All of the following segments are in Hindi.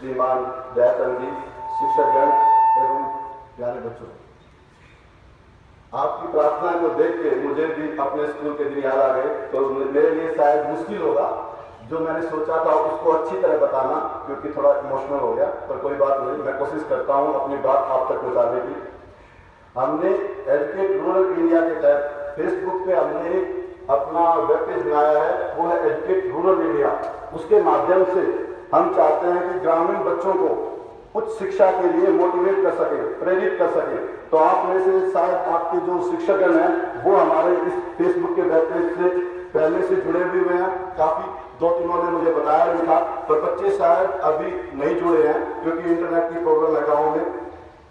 श्रीमान दयाचंद जी, शिक्षकगण एवं प्यारे बच्चों, आपकी प्रार्थना को देख के मुझे भी अपने स्कूल के दिन याद आ गए। तो मेरे लिए शायद मुश्किल होगा जो मैंने सोचा था उसको अच्छी तरह बताना, क्योंकि थोड़ा इमोशनल हो गया, पर कोई बात नहीं, मैं कोशिश करता हूँ अपनी बात आप तक पहुँचाने की। हमने एजुकेट रूरल इंडिया के तहत फेसबुक पे हमने अपना वेब पेज बनाया है, वो है एजुकेट रूरल इंडिया। उसके माध्यम से हम चाहते हैं कि ग्रामीण बच्चों को उच्च शिक्षा के लिए मोटिवेट कर सके, प्रेरित कर सके। तो आप में से शायद आपके जो शिक्षकगण हैं वो हमारे इस फेसबुक के वेब पेज से पहले से जुड़े भी हुए हैं। काफी 2-3 ने मुझे बताया भी था, पर बच्चे शायद अभी नहीं जुड़े हैं क्योंकि इंटरनेट की प्रॉब्लम है गाँव में।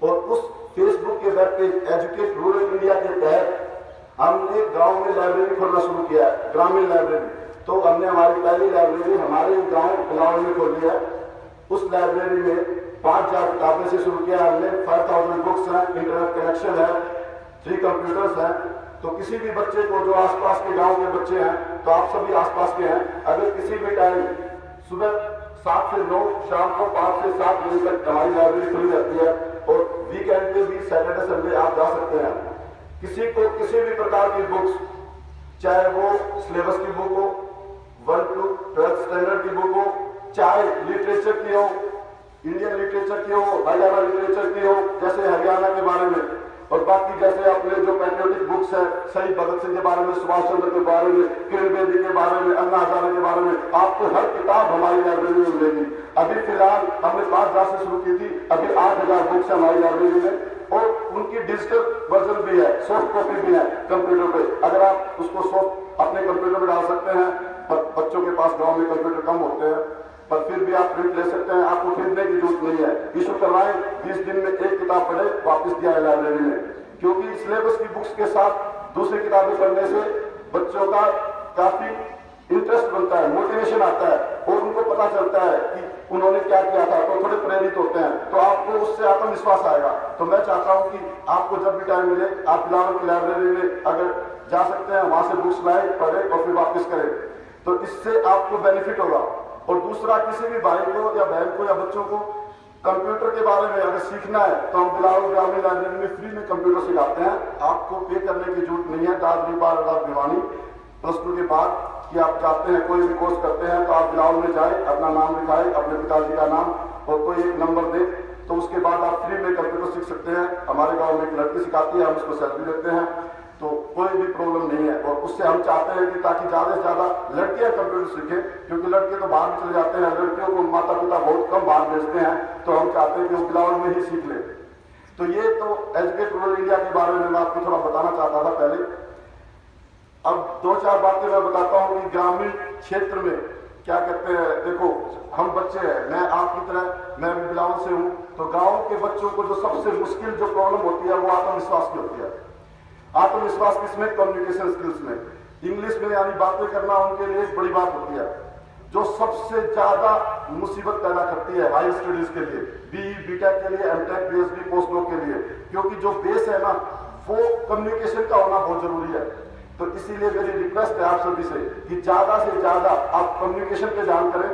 और उस फेसबुक के web page educate rural India के तहत हमने गांव में लाइब्रेरी खोलना शुरू किया है, ग्रामीण लाइब्रेरी। तो हमने हमारी पहली लाइब्रेरी हमारे गांव बिलावल में खोली है। उस लाइब्रेरी में 5000 किताबें से शुरू किया हमने। 5000 बुक्स हैं, इंटरनेट कनेक्शन है, 3 कंप्यूटर्स हैं। तो किसी भी बच्चे को जो आसपास के गांव के बच्चे हैं, तो आप सभी आसपास के हैं, अगर किसी भी टाइम सुबह 7 से 9, शाम को 5 से 7 बजे तक हमारी लाइब्रेरी खुली रहती है। और वीकेंड पे भी सैटरडे संडे आप जा सकते हैं। किसी को किसी भी प्रकार की बुक्स, चाहे वो सिलेबस की बुक हो, 1 to 12th स्टैंडर्ड की बुक हो, चाहे लिटरेचर की हो, इंडियन लिटरेचर की हो, हरियाणा लिटरेचर की हो, जैसे हरियाणा के बारे में, और बाकी जैसे अपने जो पैट्रियोटिक बुक्स है, शहीद भगत सिंह के बारे में, सुभाष चंद्र के बारे में, किरण बेदी के बारे में, अन्ना हजारे के बारे में, आपको हर किताब हमारी लाइब्रेरी में मिलेगी। अभी फिलहाल हमने 5,000 से शुरू की थी, अभी 8,000 बुक्स है हमारी लाइब्रेरी में। और उनकी डिजिटल वर्जन भी है, सॉफ्ट कॉपी भी है कंप्यूटर पे। अगर आप उसको सॉफ्ट अपने कंप्यूटर में डाल सकते हैं, बच्चों के पास गांव में कंप्यूटर कम होते हैं, पर फिर भी आप प्रिंट ले सकते हैं, आपको खरीदने की जरूरत नहीं है। इशू करवाएं, 20 दिन में 1 किताब पढ़े, वापस दिया है लाइब्रेरी में। क्योंकि सिलेबस की बुक्स के साथ दूसरी किताबें पढ़ने से बच्चों का काफी इंटरेस्ट बनता है, मोटिवेशन आता है, और उनको पता चलता है कि उन्होंने क्या किया था, तो थोड़े प्रेरित होते हैं, तो आपको उससे आत्मविश्वास आएगा। तो मैं चाहता हूं कि आपको जब भी टाइम मिले आप बिलावल की लाइब्रेरी में अगर जा सकते हैं, वहां से बुक्स लाएं, पढ़ें और फिर वापस करें, तो इससे आपको बेनिफिट होगा। और दूसरा, किसी भी भाई को या बहन को या बच्चों को कंप्यूटर के बारे में अगर सीखना है, तो हम बिलावल ग्रामीण लाइब्रेरी में फ्री में कंप्यूटर सिखाते हैं। आपको पे करने की जरूरत नहीं है। दाद भिवानी +2 के बाद कि आप चाहते हैं कोई भी कोर्स करते हैं, तो आप बिलावल में जाए, अपना नाम लिखाए, अपने पिताजी का नाम और कोई एक नंबर दे, तो उसके बाद आप फ्री में कंप्यूटर सीख सकते हैं। हमारे गांव में एक लड़की सिखाती है, हम उसको सैलरी देते हैं, तो कोई भी प्रॉब्लम नहीं है। और उससे हम चाहते हैं कि ताकि ज्यादा से ज्यादा लड़कियां कंप्यूटर सीखें, क्योंकि लड़के तो बाहर चले जाते हैं, लड़कियों को माता पिता बहुत कम बाहर भेजते हैं, तो हम चाहते हैं कि वो बिलावल में ही सीख लें। तो ये तो एजुकेट रूरल इंडिया के बारे में मैं आपको थोड़ा बताना चाहता था पहले। अब 2-4 बातें मैं बताता हूँ कि ग्रामीण क्षेत्र में क्या कहते हैं। देखो, हम बच्चे हैं, मैं आपकी तरह, मैं भी बिलावल से हूँ, तो गाँव के बच्चों को जो सबसे मुश्किल जो प्रॉब्लम होती है वो आत्मविश्वास की होती है। आत्मविश्वास किसमें? कम्युनिकेशन स्किल्स में। इंग्लिश में यानी बातें करना उनके लिए एक बड़ी बात होती है, जो सबसे ज्यादा मुसीबत पैदा करती है हाई स्टडीज के लिए, BE, BTech के लिए, MTech, PhD, पोस्ट डॉक के लिए, क्योंकि जो बेस है ना, वो कम्युनिकेशन का होना बहुत जरूरी है। तो इसीलिए मेरी रिक्वेस्ट है आप सभी से कि ज्यादा से ज्यादा आप कम्युनिकेशन पे ध्यान करें।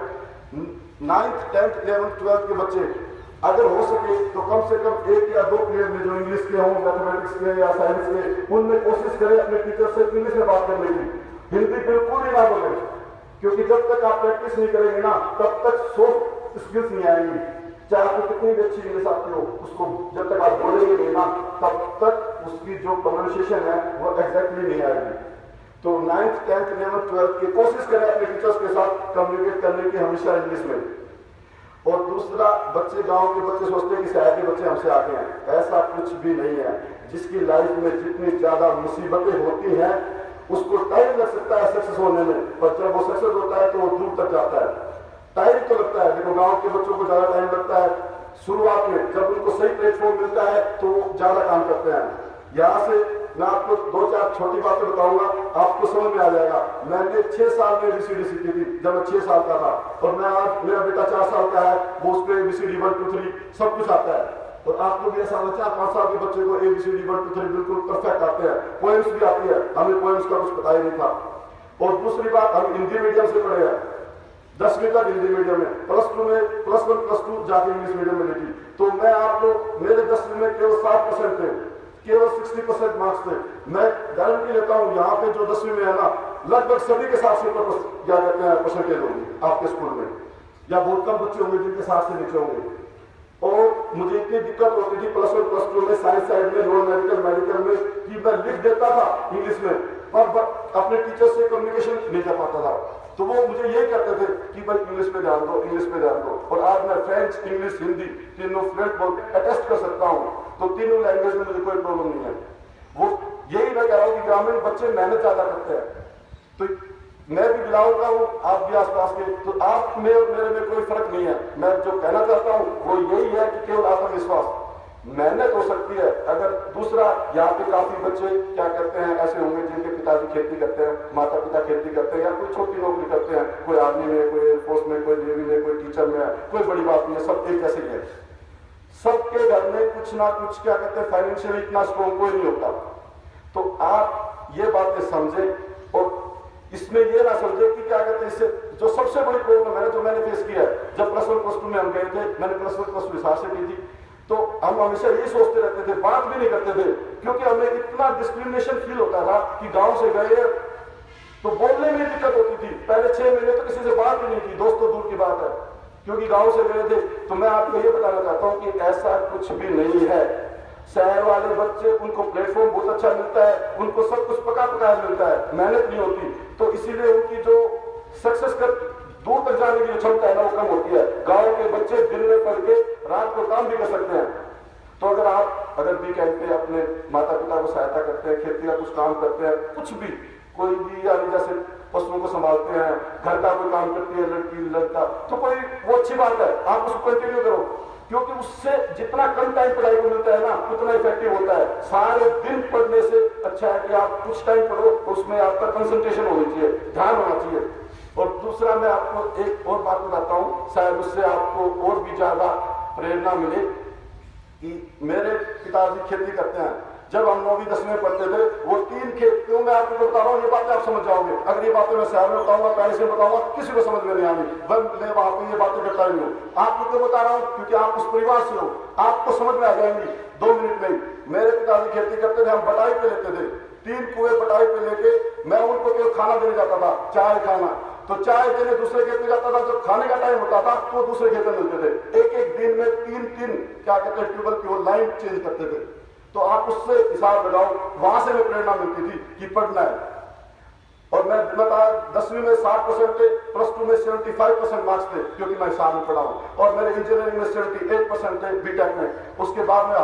9th, 10th, 11th, 12th के बच्चे अगर हो सके तो कम से कम 1 या 2 पीरियड में जो इंग्लिश के हों, मैथमेटिक्स के या साइंस के, उनमें कोशिश करें अपने टीचर से इंग्लिश में बात करने की। हिंदी बिल्कुल ही ना बोले, क्योंकि जब तक आप प्रैक्टिस नहीं करेंगे ना, तब तक सॉफ्ट स्किल्स नहीं आएंगी। चाहे आपको कितनी भी अच्छी इंग्लिश आती हो, उसको जब तक आप बोलेंगे नहीं ना, तब तक उसकी जो प्रोनाउंसिएशन है वो एग्जैक्टली नहीं आएगी। तो 9th, 10th, 11th, 12th की कोशिश करें अपने टीचर्स के साथ कम्युनिकेट करने की, हमेशा इंग्लिश में। और दूसरा, बच्चे, गांव के बच्चे सोचते हैं कि शहर के बच्चे हमसे आगे हैं, ऐसा कुछ भी नहीं है। जिसकी लाइफ में जितनी ज्यादा मुसीबतें होती हैं, उसको टाइम लग सकता है सक्सेस होने में, पर जब वो सक्सेस होता है तो वो दूर तक जाता है। टाइम तो लगता है, देखो गांव के बच्चों को ज्यादा टाइम लगता है शुरुआत में, जब उनको सही प्लेटफॉर्म मिलता है तो ज्यादा काम करते हैं। यहाँ से मैं आपको 2-4 छोटी बातें बताऊंगा, आपको समझ में आ जाएगा। मैंने 6 साल में ABCD सीखी थी जब मैं 6 साल का था, और मैं आज, मेरा बेटा 4 साल का है, वो उसको ABCD 1 2 3 सब कुछ आता है। और आपको भी ऐसा होता है, 4-5 साल के बच्चे को ABCD 1 2 3 बिल्कुल परफेक्ट आते हैं। पोएम्स भी आती है, हमें पोएम्स का कुछ पता ही नहीं था। और दूसरी बात, हम हिंदी मीडियम से पढ़े हैं, 10वीं तक हिंदी मीडियम में, +2 में +1 +2 जाके इंग्लिश मीडियम में लिखी। तो मैं आपको, मेरे 10वीं में केवल 7% थे, केवल 60% मार्क्स थे। मैं गारंटी लेता हूँ यहाँ पे जो 10वीं में है ना, लगभग सभी के साथ से क्या कहते हैं परसेंटेज होंगे आपके स्कूल में, या बहुत कम बच्चे होंगे जिनके साथ से नीचे होंगे। और मुझे इतनी दिक्कत होती थी +1 +2 में, साइंस साइड में, नॉन मेडिकल मेडिकल में, कि मैं लिख देता था इंग्लिश में पर अपने टीचर से कम्युनिकेशन नहीं कर पाता था। तो वो मुझे यही कहते थे कि भाई इंग्लिश पे ध्यान दो, इंग्लिश पे ध्यान दो। और आज मैं फ्रेंच, इंग्लिश, हिंदी तीनों फ्लुएंट बोल के अटेस्ट कर सकता हूँ। तो तीनों लैंग्वेज में मुझे कोई प्रॉब्लम नहीं है। वो यही मैं कह रहा हूँ कि ग्रामीण बच्चे मेहनत ज्यादा करते हैं। तो मैं भी बिलावल का हूँ, आप भी आसपास के, तो आप में और मेरे में कोई फर्क नहीं है। मैं जो कहना चाहता हूँ वो यही है कि केवल आत्मविश्वास, मेहनत हो सकती है। अगर दूसरा, यहाँ पे काफी बच्चे क्या करते हैं ऐसे होंगे जिनके पिताजी खेती करते हैं, माता पिता खेती करते हैं, या कोई छोटी नौकरी करते हैं, कोई आर्मी में, कोई एयरफोर्स में, कोई नेवी में, कोई टीचर में है, कोई बड़ी बात नहीं है, सब एक जैसे ही है। सबके घर में कुछ ना कुछ क्या कहते हैं फाइनेंशियली इतना स्ट्रॉन्ग कोई नहीं होता। तो आप ये बातें समझे और इसमें ये ना समझे कि क्या कहते हैं, इससे जो सबसे बड़ी प्रॉब्लम है जो मैंने फेस किया है, जब +1 +2 में हम गए थे, मैंने +1 +2 हिसाब से की थी, तो हम हमेशा यही सोचते रहते थे, बात भी नहीं करते थे, क्योंकि हमें इतना डिस्क्रिमिनेशन फील होता था कि गांव से गए तो बोलने में दिक्कत होती थी। पहले 6 महीने तो किसी से बात भी नहीं की, दोस्त तो दूर की बात है, क्योंकि गांव से गए थे। तो मैं आपको ये बताना चाहता हूँ कि ऐसा कुछ भी नहीं है। शहर वाले बच्चे, उनको प्लेटफॉर्म बहुत अच्छा मिलता है, उनको सब कुछ पका पकाया मिलता है, मेहनत नहीं होती, तो इसीलिए उनकी जो सक्सेस कर दूर तक जाने की जो क्षमता है ना वो कम होती है। गांव के बच्चे दिन में पढ़ के रात को काम भी कर सकते हैं। तो अगर वीकेंड पे अपने माता पिता को सहायता करते हैं, खेती का कुछ काम करते हैं, कुछ भी, कोई भी, यानी जैसे पशुओं को संभालते हैं, घर का कोई काम करती है लड़की लड़का, तो कोई वो अच्छी बात है, आप उसको कंटिन्यू करो, क्योंकि उससे जितना कम टाइम पढ़ाई को मिलता है ना उतना इफेक्टिव होता है। सारे दिन पढ़ने से अच्छा है कि आप कुछ टाइम पढ़ो, उसमें आपका कंसंट्रेशन होनी चाहिए, ध्यान होना चाहिए। और दूसरा मैं आपको एक और बात बताता हूँ, शायद उससे आपको और भी ज्यादा प्रेरणा मिले, कि मेरे पिताजी खेती करते हैं। जब हम 9वीं 10वीं में पढ़ते थे, वो 3 खेत, क्यों मैं आपको बता रहा हूँ, ये बातें आप समझ जाओगे। अगर ये बातें मैं शहर में बताऊंगा, पैरिस में बताऊंगा, किसी को समझ में नहीं आनी, मैं वहां पर ये बातें करता ही हूँ। आपको क्यों बता रहा हूँ, क्योंकि आप उस परिवार से हो, आपको समझ में आ जाएंगी 2 मिनट में ही। मेरे पिताजी खेती करते थे, हम बटाई पे लेते थे, 3 कुएं बटाई पे लेके मैं उनको केवल खाना देने जाता था, चाय खाना। तो चाय देने दूसरे खेत में जाता था, जब खाने का टाइम होता था तो दूसरे खेत में मिलते थे। एक दिन में 3 क्या कहते हैं ट्यूबवेल की वो लाइन चेंज करते थे। तो आप उससे हिसाब लगाओ, वहां से में प्रेरणा मिलती थी कि पढ़ना है। और मैं बता 10वीं में 60% थे, +2 में 75% मार्क्स थे, क्योंकि मैं हिसाब में पढ़ा हूं। और मेरे इंजीनियरिंग में 78% थे बीटेक में। उसके बाद में